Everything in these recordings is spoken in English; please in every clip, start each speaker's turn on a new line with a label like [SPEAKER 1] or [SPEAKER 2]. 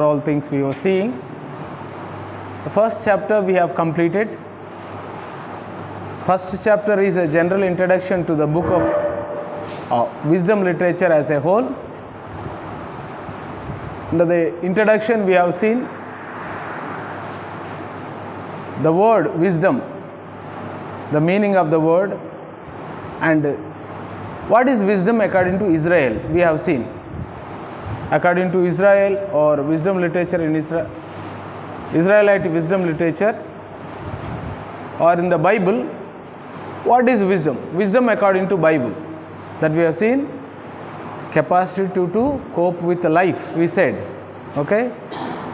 [SPEAKER 1] all things we were seeing. The first chapter we have completed. First chapter is a general introduction to the book of wisdom literature as a whole. Under the introduction we have seen the word wisdom, the meaning of the word, and what is wisdom according to Israel. We have seen according to Israel or wisdom literature in Israel, Israelite wisdom literature, or in the Bible, what is wisdom? Wisdom according to Bible, that we have seen capacity to cope with life, we said. Okay,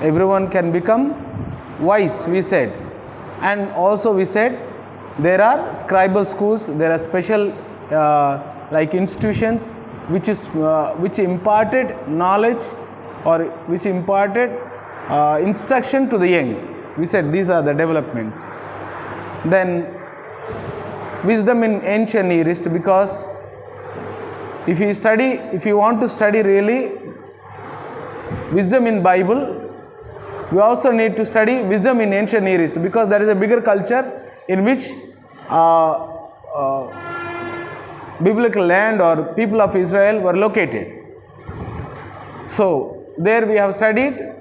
[SPEAKER 1] everyone can become wise, we said. And also we said there are scribal schools, there are special like institutions which imparted knowledge or which imparted instruction to the young. We said these are the developments. Then wisdom in ancient Near East, because if you want to study really wisdom in Bible, we also need to study wisdom in ancient Near East, because there is a bigger culture in which biblical land or people of Israel were located. So there we have studied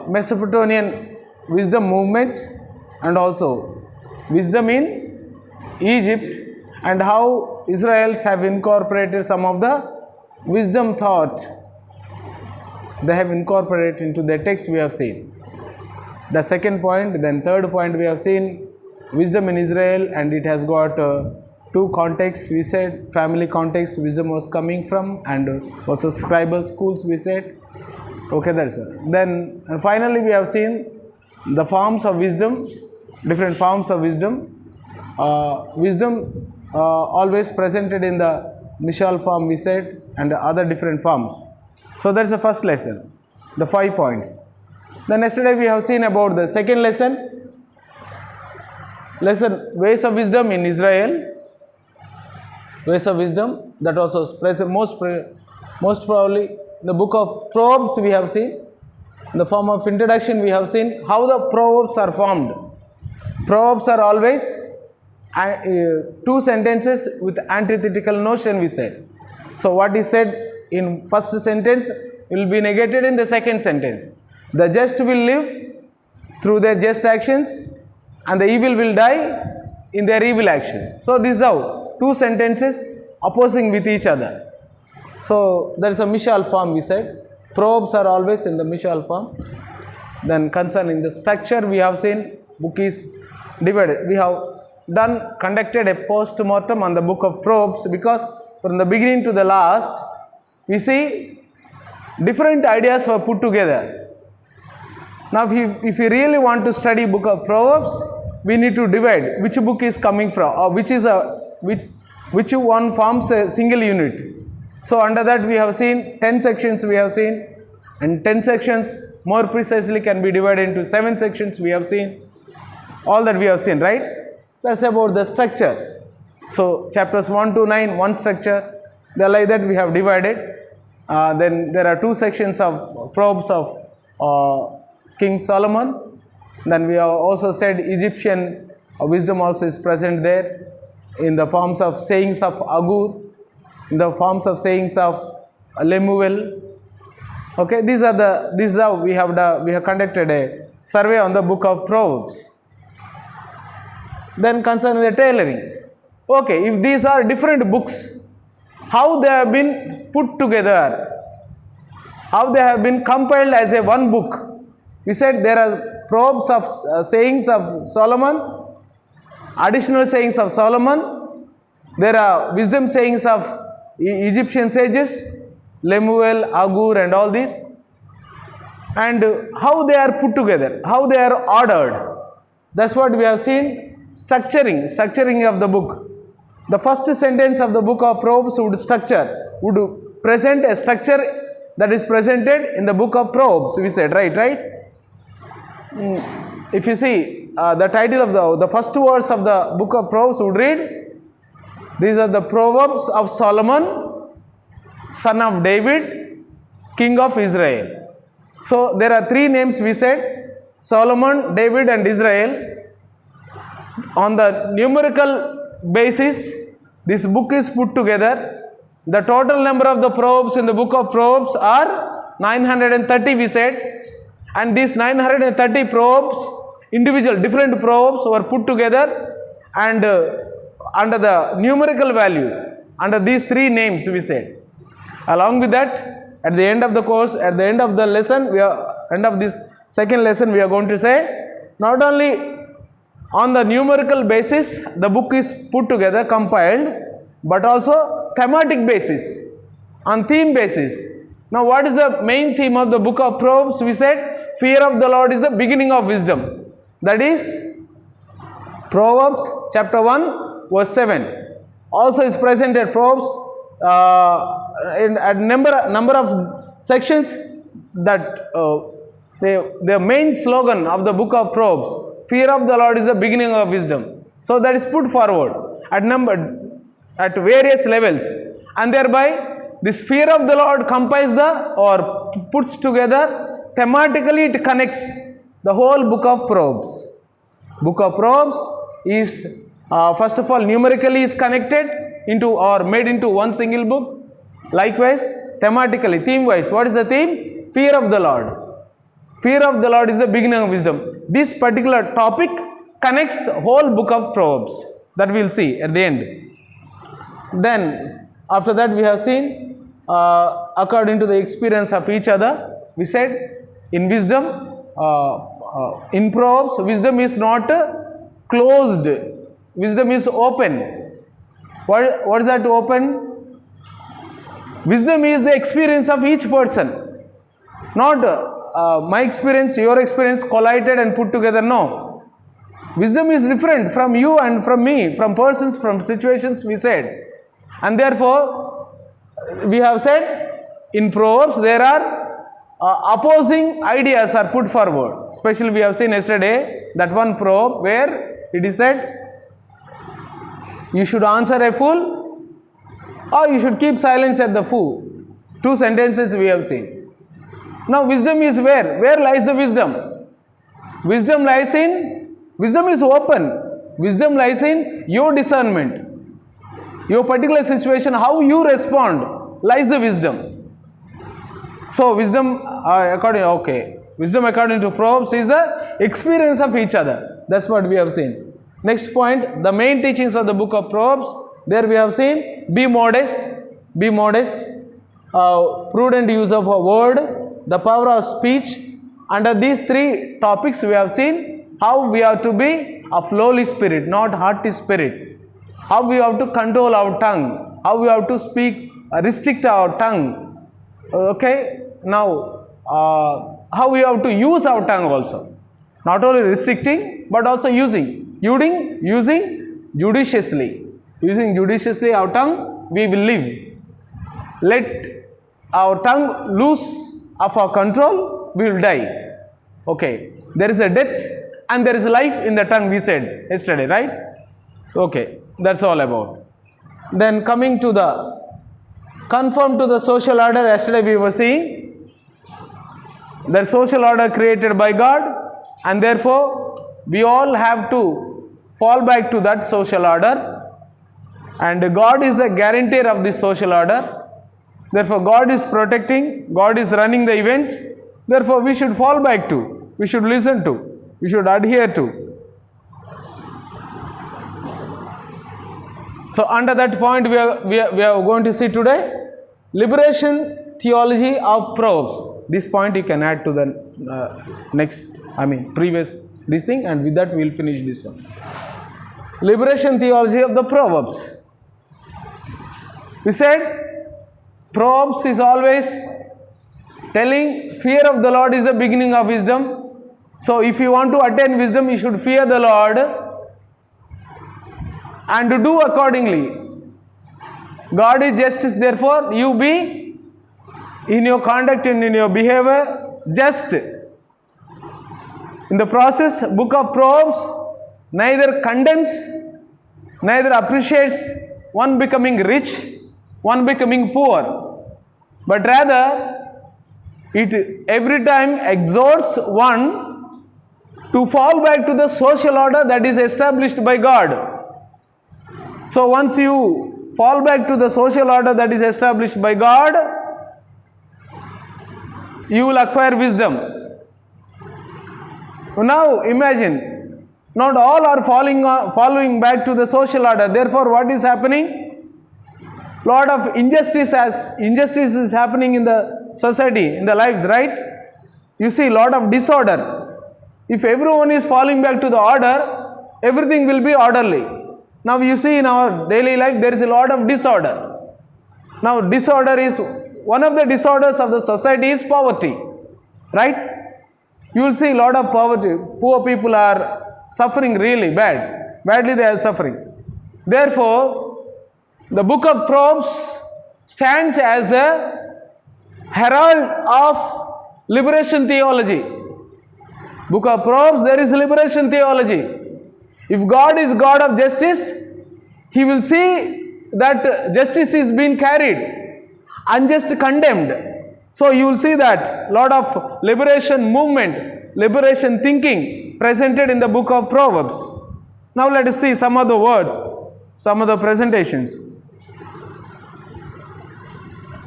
[SPEAKER 1] Mesopotamian wisdom movement and also wisdom in Egypt, and how Israelites have incorporated some of the wisdom thought they have incorporated into their text. We have seen the second point. Then third point, we have seen wisdom in Israel, and it has got two contexts. We said family context wisdom was coming from, and also scribal schools, we said. Okay, that's one. Then finally we have seen the forms of wisdom, different forms of wisdom. Wisdom always presented in the initial form, we said, and other different forms. So that's the first lesson, the 5 points. Then yesterday we have seen about the second lesson, ways of wisdom in Israel. Ways of wisdom, that also present most probably the book of Proverbs we have seen. In the form of introduction we have seen how the Proverbs are formed. Proverbs are always two sentences with antithetical notion, we said. So what is said in first sentence will be negated in the second sentence. The just will live through their just actions, and the evil will die in their evil action. So this is how two sentences opposing with each other. So there is a Mishal form, we said. Proverbs are always in the Mishal form. Then concerning the structure, we have seen book is divided. We have conducted a post-mortem on the book of Proverbs, because from the beginning to the last, we see different ideas were put together. Now if you really want to study book of Proverbs, we need to divide which book is coming from, or which one forms a single unit. So under that we have seen 10 sections we have seen, and 10 sections more precisely can be divided into 7 sections we have seen. All that we have seen, right? That's about the structure. So chapters 1 to 9, one structure. Then like that we have divided. Then there are 2 sections of Proverbs of King Solomon. Then we have also said Egyptian wisdom also is present there in the forms of sayings of Agur, in the forms of sayings of Lemuel. Okay, this is how we have conducted a survey on the book of Proverbs. Then concerning the tailoring. Okay, if these are different books, how they have been put together, how they have been compiled as a one book. We said there are Proverbs of sayings of Solomon, additional sayings of Solomon. There are wisdom sayings of Egyptian sages, Lemuel, Agur, and all these. And how they are put together, how they are ordered. That's what we have seen. Structuring of the book. The first sentence of the book of Proverbs would present a structure that is presented in the book of Proverbs, we said, right? If you see the title of the first words of the book of Proverbs would read, these are the Proverbs of Solomon, son of David, king of Israel. So there are three names we said: Solomon, David and Israel. On the numerical basis, this book is put together. The total number of the Proverbs in the book of Proverbs are 930 we said, and these 930 Proverbs, individual different Proverbs were put together and under the numerical value, under these three names we said. Along with that, at the end of the course, at the end of the lesson, end of this second lesson, we are going to say, not only on the numerical basis the book is put together, compiled, but also thematic basis, on theme basis. Now what is the main theme of the book of Proverbs? We said fear of the Lord is the beginning of wisdom. That is Proverbs chapter 1 verse 7. Also is presented Proverbs in a number of sections, that the main slogan of the book of Proverbs, fear of the Lord is the beginning of wisdom. So that is put forward at various levels, and thereby this fear of the Lord compiles or puts together thematically, it connects the whole book of Proverbs. Book of Proverbs is first of all numerically is connected into or made into one single book. Likewise, thematically, theme wise, what is the theme? Fear of the Lord. Fear of the Lord is the beginning of wisdom. This particular topic connects the whole book of Proverbs. That we will see at the end. Then, after that we have seen, according to the experience of each other, we said in wisdom, in Proverbs, wisdom is not closed. Wisdom is open. What is that open? Wisdom is the experience of each person. Not my experience, your experience collided and put together. No. Wisdom is different from you and from me, from persons, from situations, we said. And therefore, we have said in Proverbs there are opposing ideas are put forward. Especially we have seen yesterday that one proverb where it is said, you should answer a fool or you should keep silence at the fool. Two sentences we have seen. Now wisdom is where? Where lies the wisdom? Wisdom is open. Wisdom lies in your discernment. Your particular situation, how you respond, lies the wisdom. So wisdom according to Proverbs is the experience of each other. That's what we have seen. Next point, the main teachings of the book of Proverbs. There we have seen, be modest, prudent use of a word, the power of speech. Under these three topics we have seen how we have to be of lowly spirit, not haughty spirit. How we have to control our tongue, how we have to speak, restrict our tongue. Okay, now how we have to use our tongue also. Not only restricting but also using judiciously. Using judiciously our tongue, we will live. Let our tongue loose of our control, we will die. Okay, there is a death and there is life in the tongue, we said yesterday, right? Okay, that's all about. Then coming to the conform to the social order, yesterday we were seeing the social order created by God, and therefore we all have to fall back to that social order, and God is the guarantor of this social order. Therefore, God is protecting, God is running the events. Therefore, we should fall back to, we should listen to, we should adhere to. So, under that point, we are going to see today liberation theology of Proverbs. This point you can add to the previous this thing, and with that we will finish this one. Liberation theology of the Proverbs. We said Proverbs is always telling fear of the Lord is the beginning of wisdom. So if you want to attain wisdom, you should fear the Lord and to do accordingly. God is justice, therefore you be in your conduct and in your behavior just. In the process, book of Proverbs neither condemns, neither appreciates one becoming rich, one becoming poor, but rather It every time exhorts one to fall back to the social order that is established by God. So once you fall back to the social order that is established by God, you will acquire wisdom. Now imagine, not all are following back to the social order. Therefore, what is happening? Lot of injustice is happening in the society, in the lives, right? You see lot of disorder. If everyone is falling back to the order, everything will be orderly. Now you see in our daily life there is a lot of disorder. Now disorder is, one of the disorders of the society is poverty, right? You will see a lot of poverty. Poor people are suffering really badly they are suffering. Therefore, the book of Proverbs stands as a herald of liberation theology. Book of Proverbs, there is liberation theology. If God is God of justice, He will see that justice is being carried, unjust condemned. So you will see that lot of liberation movement, liberation thinking presented in the book of Proverbs. Now let us see some of the words, some of the presentations.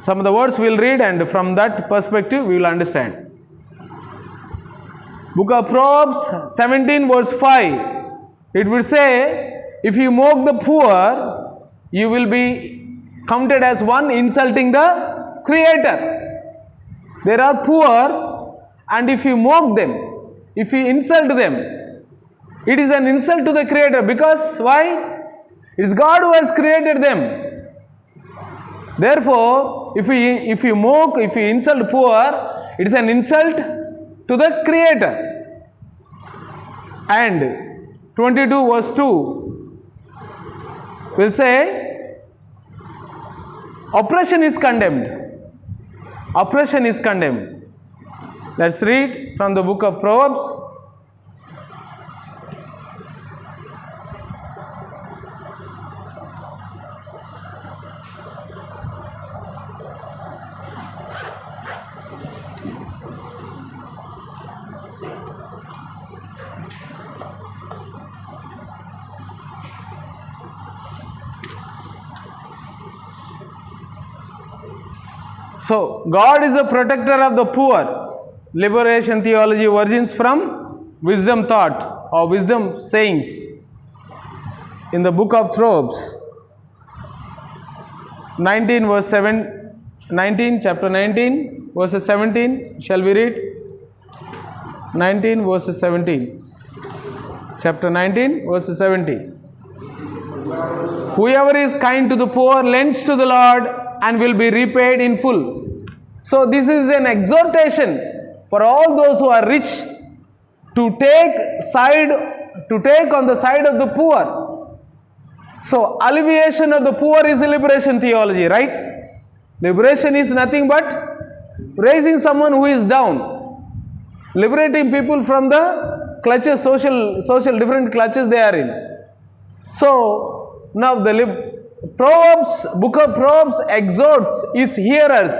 [SPEAKER 1] Some of the words we will read, and from that perspective we will understand. Book of Proverbs 17 verse 5. It will say, if you mock the poor, you will be counted as one insulting the Creator. There are poor, and if you mock them, if you insult them, it is an insult to the Creator. Because why? It is God who has created them. Therefore, if you mock, if you insult poor, it is an insult to the Creator. And 22 verse 2 will say, oppression is condemned. Oppression is condemned. Let's read from the book of Proverbs. So, God is a protector of the poor. Liberation theology origins from wisdom thought or wisdom sayings in the book of Proverbs 19 verse 7, 19, chapter 19 verses 17. Shall we read? 19 verses 17. Chapter 19 verses 17. Whoever is kind to the poor lends to the Lord and will be repaid in full. So this is an exhortation for all those who are rich to take on the side of the poor. So alleviation of the poor is liberation theology, right? Liberation is nothing but raising someone who is down, liberating people from the clutches, social different clutches they are in. So now the Proverbs, book of Proverbs exhorts his hearers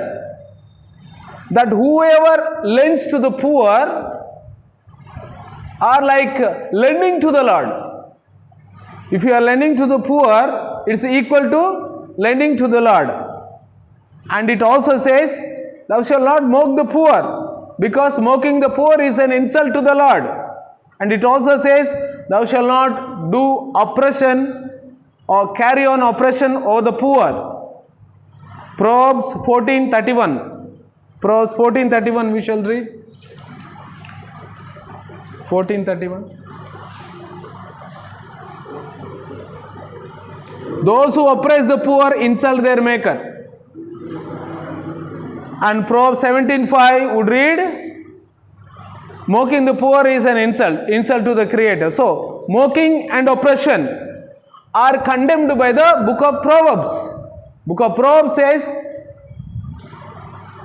[SPEAKER 1] that whoever lends to the poor are like lending to the Lord. If you are lending to the poor, it is equal to lending to the Lord. And it also says, thou shalt not mock the poor, because mocking the poor is an insult to the Lord. And it also says, thou shalt not do oppression or carry on oppression over the poor. Proverbs 14:31. Proverbs 14:31 we shall read. 14:31. Those who oppress the poor insult their maker. And Proverbs 17:5 would read, mocking the poor is an insult to the Creator. So, mocking and oppression are condemned by the book of Proverbs. Book of Proverbs says,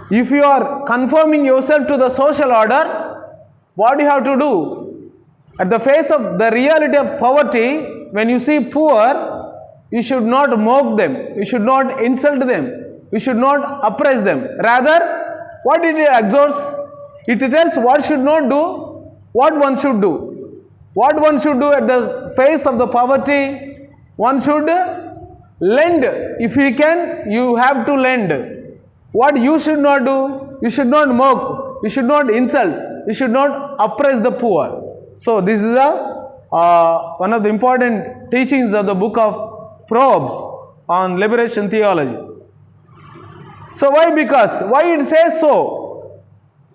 [SPEAKER 1] if you are conforming yourself to the social order, what do you have to do? At the face of the reality of poverty, when you see poor, you should not mock them, you should not insult them, you should not oppress them. Rather, what it exhorts? It tells what should not do, what one should do. What one should do at the face of the poverty, one should lend. If he can, you have to lend. What you should not do, you should not mock, you should not insult, you should not oppress the poor. So this is one of the important teachings of the book of Proverbs on liberation theology. So why? Because why it says so?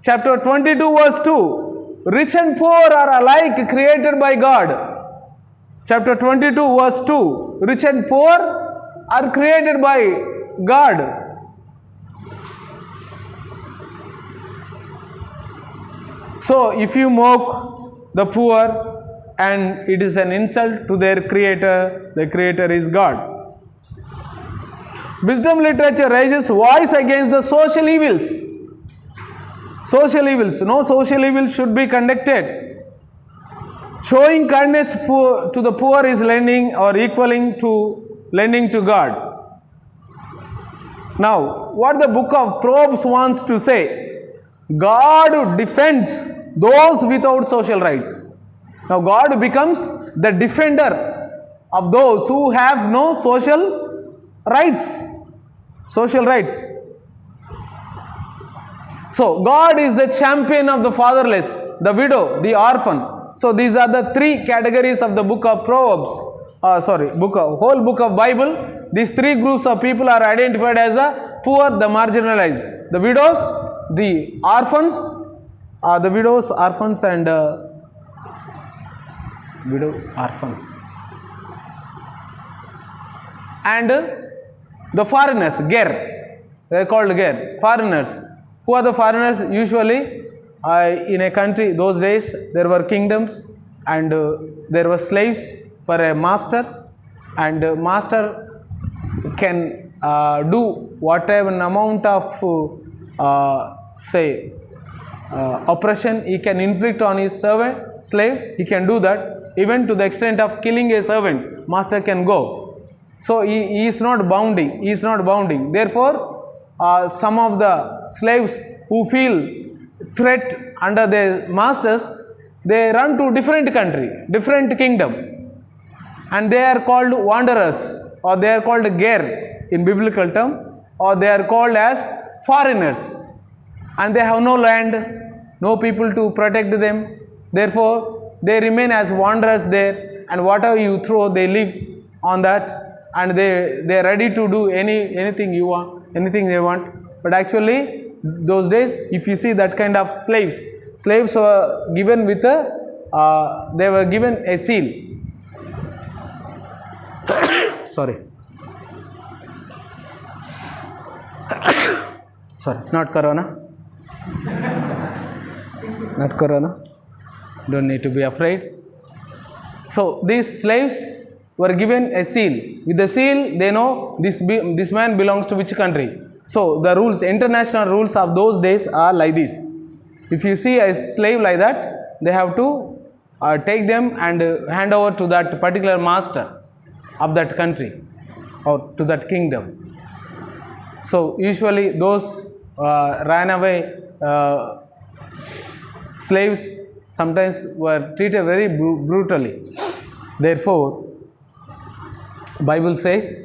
[SPEAKER 1] Chapter 22 verse 2, rich and poor are alike created by God. Chapter 22 verse 2, rich and poor are created by God. So if you mock the poor and it is an insult to their creator, the creator is God. Wisdom literature raises voice against the social evils. Social evils. No social evil should be conducted. Showing kindness to the poor is lending or equaling to lending to God. Now, what the book of Proverbs wants to say, God defends those without social rights. Now, God becomes the defender of those who have no social rights. Social rights. So, God is the champion of the fatherless, the widow, the orphan. So, these are the three categories of the book of Proverbs. Whole book of Bible. These three groups of people are identified as the poor, the marginalized, the widows, the orphans, orphans and and the foreigners, ger. They are called ger, foreigners. Who are the foreigners? Usually in a country, those days there were kingdoms and there were slaves for a master, and master can do whatever amount of oppression he can inflict on his slave, he can do that. Even to the extent of killing a servant, master can go. So he is not bounding. Therefore, some of the slaves who feel threat under their masters, they run to different country, different kingdom, and they are called wanderers, or they are called ger in biblical term, or they are called as foreigners, and they have no land, no people to protect them. Therefore, they remain as wanderers there, and whatever you throw, they live on that, and they are ready to do anything you want, anything they want. But actually, those days, if you see that kind of slaves were given with they were given a seal. Sorry, not corona. Not corona. Don't need to be afraid. So these slaves were given a seal. With the seal, they know this man belongs to which country. So the rules, international rules of those days are like this. If you see a slave like that, they have to take them and hand over to that particular master of that country or to that kingdom. So usually those ran away slaves sometimes were treated very brutally. Therefore, Bible says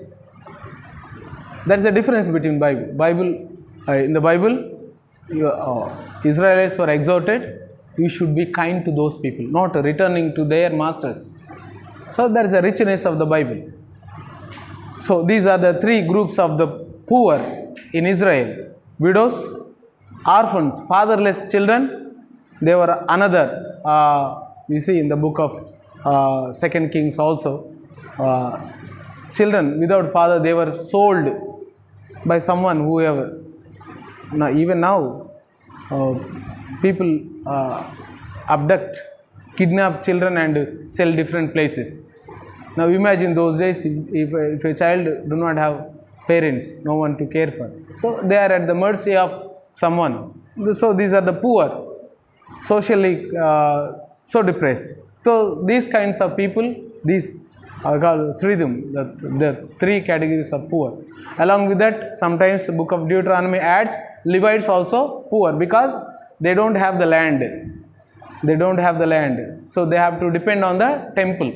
[SPEAKER 1] there is a difference between in the Bible, Israelites were exhorted, you should be kind to those people, not returning to their masters. So there is a richness of the Bible. So these are the three groups of the poor in Israel: widows, orphans, fatherless children. They were another. We see in the book of 2 Kings also. Children without father, they were sold by someone, whoever. Now, even now, people abduct, kidnap children and sell different places. Now imagine those days, if a child do not have parents, no one to care for. So they are at the mercy of someone. So these are the poor, socially so depressed. So these kinds of people, these called Tridum, the three categories of poor. Along with that, sometimes the book of Deuteronomy adds Levites also poor because they don't have the land. They don't have the land. So they have to depend on the temple.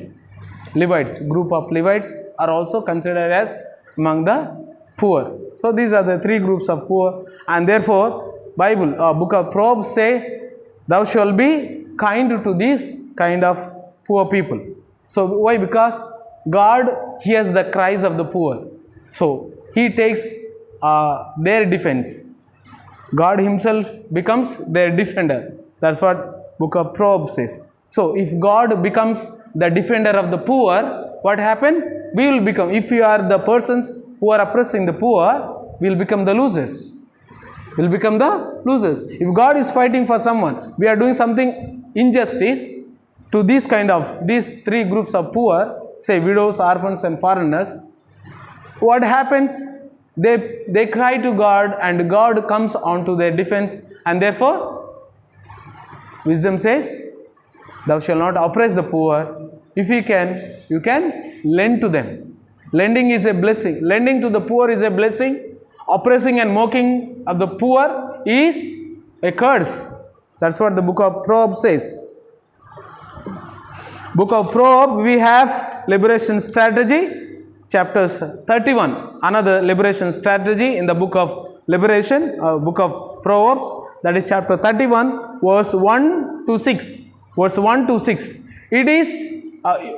[SPEAKER 1] Levites, group of Levites are also considered as among the poor. So these are the three groups of poor, and therefore Bible, book of Proverbs say, thou shalt be kind to these kind of poor people. So why? Because God hears the cries of the poor. So He takes their defense. God Himself becomes their defender. That's what book of Proverbs says. So if God becomes the defender of the poor, what happens? We will become, if we are the persons who are oppressing the poor, we will become the losers. We will become the losers. If God is fighting for someone, we are doing something injustice to these three groups of poor, say widows, orphans and foreigners. What happens? They cry to God, and God comes onto their defense, and therefore wisdom says, thou shalt not oppress the poor. If you can lend to them. Lending is a blessing. Lending to the poor is a blessing. Oppressing and mocking of the poor is a curse. That's what the book of Proverbs says. Book of Proverbs, we have liberation strategy, chapters 31. Another liberation strategy in the book of liberation, book of Proverbs, that is chapter 31, verse 1 to 6. Verse 1 to 6. It is,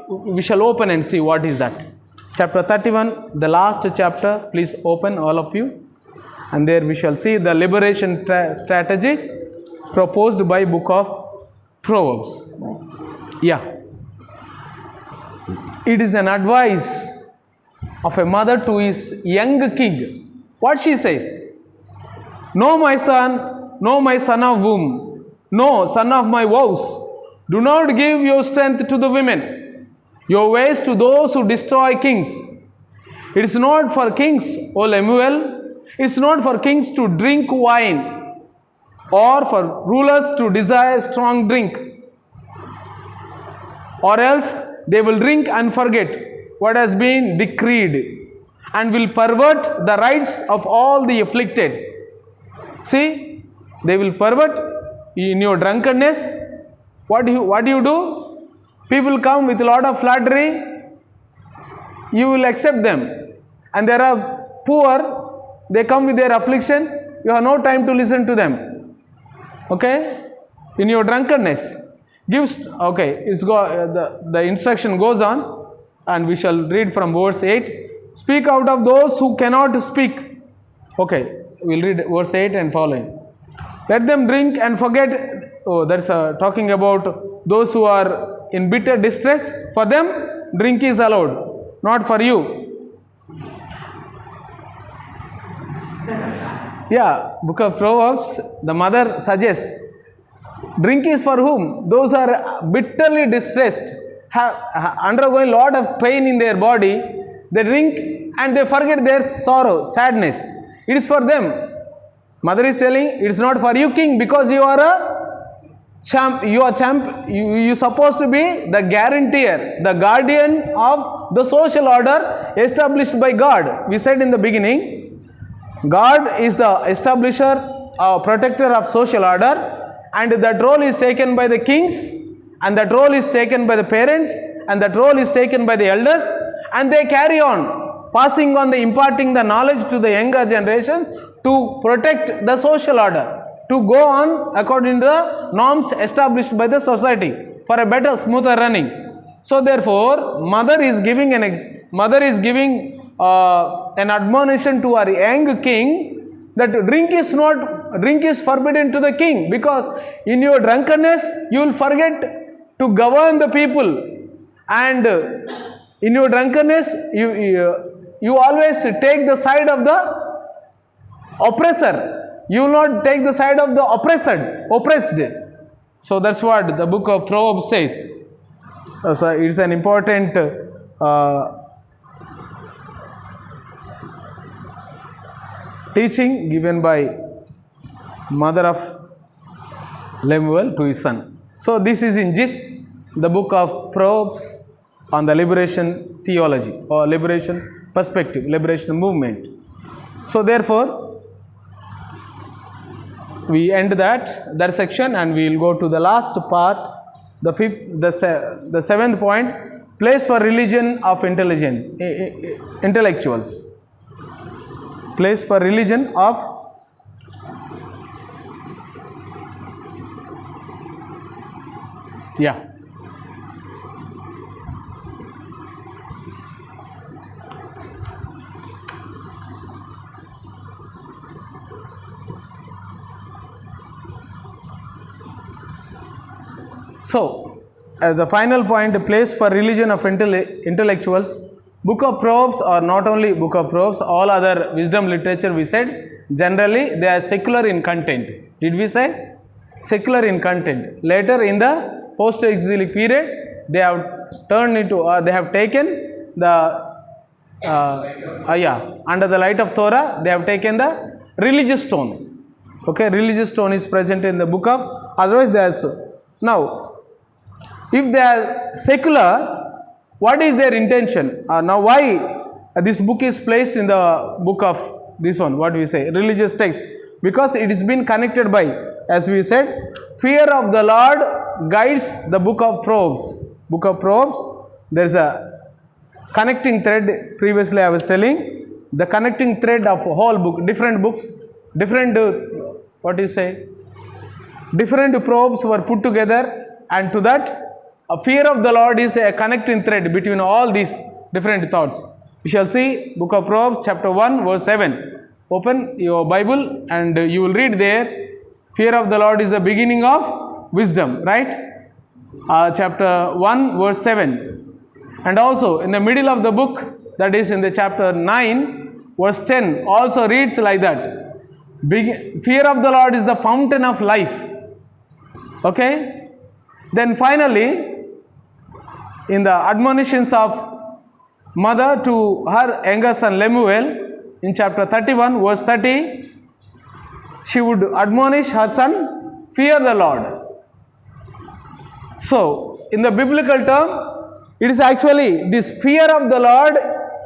[SPEAKER 1] we shall open and see what is that. Chapter 31, the last chapter. Please open, all of you. And there we shall see the liberation strategy proposed by book of Proverbs. Yeah. It is an advice of a mother to his young king. What she says? No, my son of womb. No, son of my vows. Do not give your strength to the women, your ways to those who destroy kings. It is not for kings, O Lemuel. It is not for kings to drink wine, or for rulers to desire strong drink. Or else they will drink and forget what has been decreed, and will pervert the rights of all the afflicted. See, they will pervert in your drunkenness. What do you do? People come with a lot of flattery. You will accept them. And there are poor, they come with their affliction. You have no time to listen to them. Okay? In your drunkenness. The instruction goes on, and we shall read from verse 8. Speak out of those who cannot speak. Okay, we'll read verse 8 and following. Let them drink and forget. Oh, that's talking about those who are in bitter distress. For them, drink is allowed, not for you. Yeah, book of Proverbs, the mother suggests, drink is for whom? Those are bitterly distressed, have undergoing a lot of pain in their body. They drink and they forget their sorrow, sadness. It is for them. Mother is telling, it is not for you, king, because you are a champ. You supposed to be the guarantor, the guardian of the social order established by God. We said in the beginning, God is the establisher, protector of social order, and that role is taken by the kings, and that role is taken by the parents, and that role is taken by the elders, and they carry on, passing on, imparting the knowledge to the younger generation to protect the social order, to go on according to the norms established by the society for a better, smoother running. So therefore, mother is giving an admonition to our young king that drink is forbidden to the king, because in your drunkenness you will forget to govern the people, and in your drunkenness you always take the side of the oppressor. You will not take the side of the oppressed. So that's what the book of Proverbs says. So it's an important teaching given by mother of Lemuel to his son. So this is in gist the book of Proverbs on the liberation theology or liberation perspective, liberation movement. So therefore, we end that section and we will go to the last part, the seventh point, place for religion of intellectuals. Place for religion of So, the final point, place for religion of intellectuals. Book of Proverbs, or not only Book of Proverbs, all other wisdom literature, we said generally they are secular in content. Did we say? Secular in content. Later in the post-exilic period, they have turned into, they have taken the, under the light of Torah, they have taken the religious tone. Okay, religious tone is present in the book of, otherwise they are so. Now, if they are secular, what is their intention? Now, why this book is placed in the book of this one, what we say, religious text? Because it has been connected by, as we said, fear of the Lord guides the book of Proverbs. Book of Proverbs, there is a connecting thread. Previously I was telling, the connecting thread of a whole book, different books, different, different Proverbs were put together, and to that, a fear of the Lord is a connecting thread between all these different thoughts. We shall see book of Proverbs chapter 1 verse 7. Open your Bible and you will read there, fear of the Lord is the beginning of wisdom, right? Chapter 1 verse 7. And also in the middle of the book, that is in the chapter 9 verse 10, also reads like that. Fear of the Lord is the fountain of life. Okay? Then finally, in the admonitions of mother to her younger son Lemuel, in chapter 31 verse 30, she would admonish her son, fear the Lord. So, in the biblical term, it is actually this fear of the Lord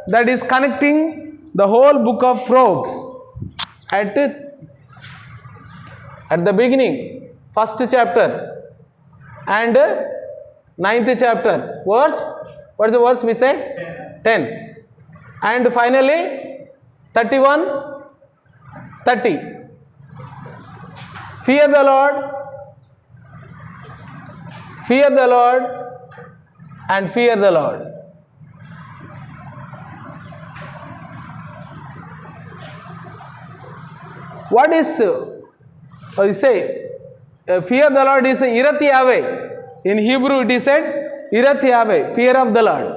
[SPEAKER 1] that is connecting the whole book of Proverbs. At the beginning, first chapter and 9th chapter, verse, what's the verse we said? 10. And finally, 31, 30. Fear the Lord, and fear the Lord. What is, you say, fear the Lord is Yirat Yahweh. In Hebrew it is said, Yirat Yahweh, fear of the Lord.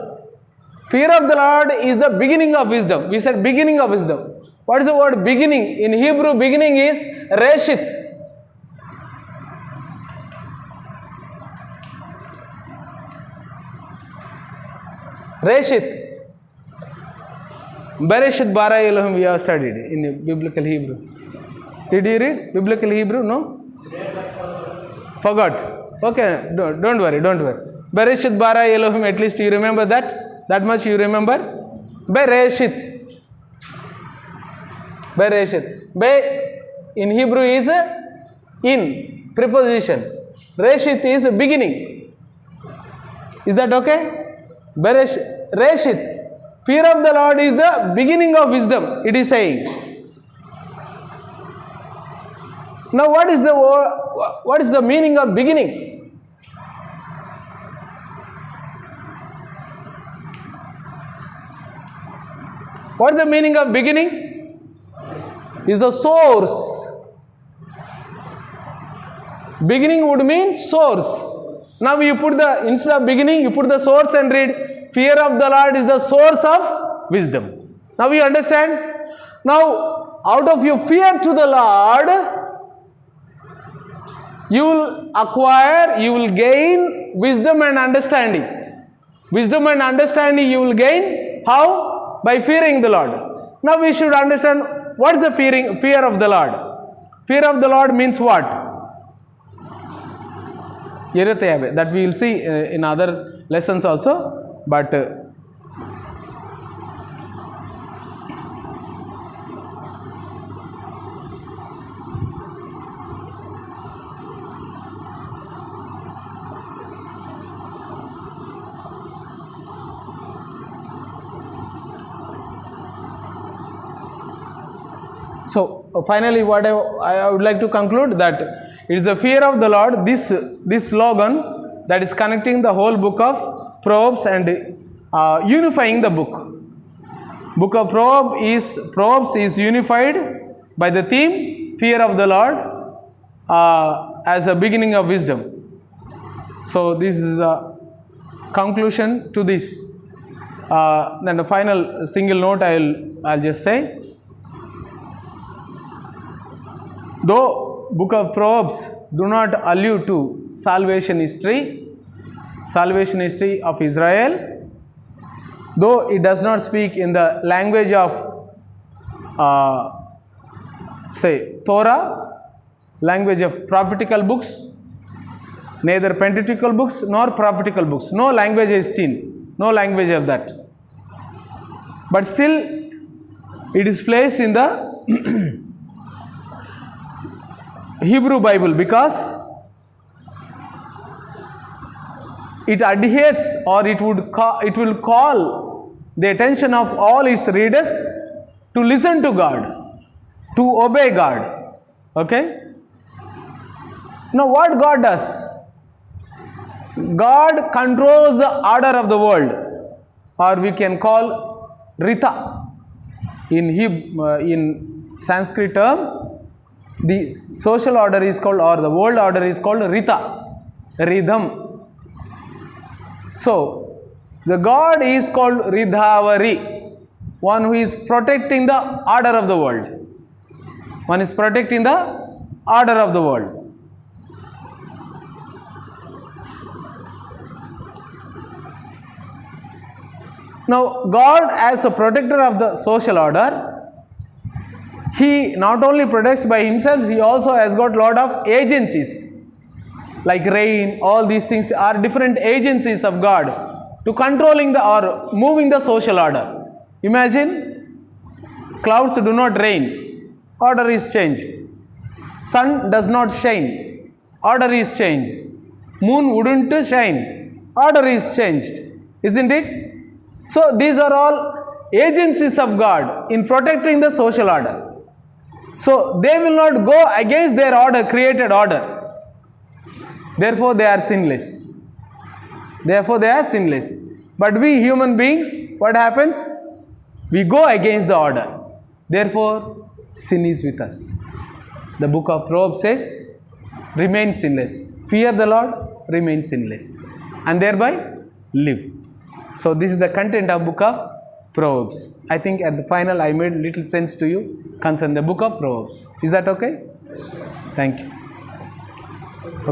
[SPEAKER 1] Fear of the Lord is the beginning of wisdom. We said beginning of wisdom. What is the word beginning? In Hebrew, beginning is Reshith. Reshith. Bereshit bara Elohim we have studied in biblical Hebrew. Did you read biblical Hebrew? No? Forgot. Okay, don't worry. Bereshit bara Elohim, at least you remember that? That much you remember? Bereshit. Be in Hebrew is in, preposition. Reshit is beginning. Is that okay? Reshit. Fear of the Lord is the beginning of wisdom, it is saying. Now what is the meaning of beginning? What is the meaning of beginning? Is the source. Beginning would mean source. Now you put the, instead of beginning, you put the source and read, fear of the Lord is the source of wisdom. Now you understand? Now, out of your fear to the Lord, you will acquire, you will gain wisdom and understanding. Wisdom and understanding you will gain. How? By fearing the Lord. Now we should understand what is the fear of the Lord. Fear of the Lord means what? That we will see in other lessons also. but so finally what I would like to conclude that it is the fear of the Lord, this slogan that is connecting the whole book of Proverbs and unifying the book. Book of Proverbs is unified by the theme fear of the Lord as a beginning of wisdom. So this is a conclusion to this. Then the final single note I'll just say. Though book of Proverbs do not allude to salvation history of Israel, though it does not speak in the language of say Torah, language of prophetical books, neither Pentateuchal books nor prophetical books, no language is seen, no language of that, but still it is placed in the Hebrew Bible because it adheres, or it will call the attention of all its readers to listen to God, to obey God. Okay? Now what God does? God controls the order of the world, or we can call Rita. In Sanskrit term, the social order is called, or the world order is called Rita, rhythm. So, the God is called Ridhavari, one who is protecting the order of the world. One is protecting the order of the world. Now, God as a protector of the social order, He not only protects by Himself, He also has got lot of agencies. Like rain, all these things are different agencies of God to controlling or moving the social order. Imagine, clouds do not rain, order is changed. Sun does not shine, order is changed. Moon wouldn't shine, order is changed. Isn't it? So these are all agencies of God in protecting the social order. So they will not go against their order, created order. Therefore they are sinless. But we human beings, what happens? We go against the order. Therefore sin is with us. The book of Proverbs says, remain sinless. Fear the Lord, remain sinless. And thereby live. So this is the content of book of Proverbs. I think at the final I made little sense to you concerning the book of Proverbs. Is that okay? Thank you.